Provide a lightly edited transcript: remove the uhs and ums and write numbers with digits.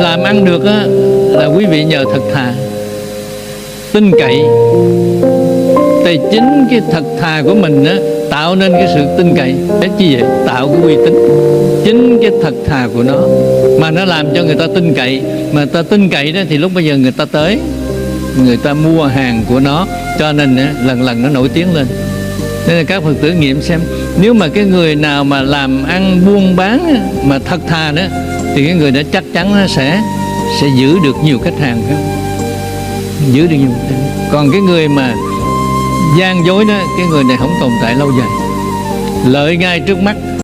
Làm ăn được á, là quý vị nhờ thật thà, tin cậy. Thì chính cái thật thà của mình á, tạo nên cái sự tin cậy. Để chi vậy? Tạo cái uy tín. Chính cái thật thà của nó mà nó làm cho người ta tin cậy. Mà ta tin cậy đó thì lúc bây giờ người ta tới, người ta mua hàng của nó, cho nên á, lần lần nó nổi tiếng lên. Nên là các Phật tử nghiệm xem, nếu mà cái người nào mà làm ăn buôn bán á, mà thật thà đó, thì cái người đó chắc chắn nó sẽ giữ được nhiều khách hàng đó. Giữ được nhiều khách hàng. Còn cái người mà gian dối đó, cái người này không tồn tại lâu dài. Lợi ngay trước mắt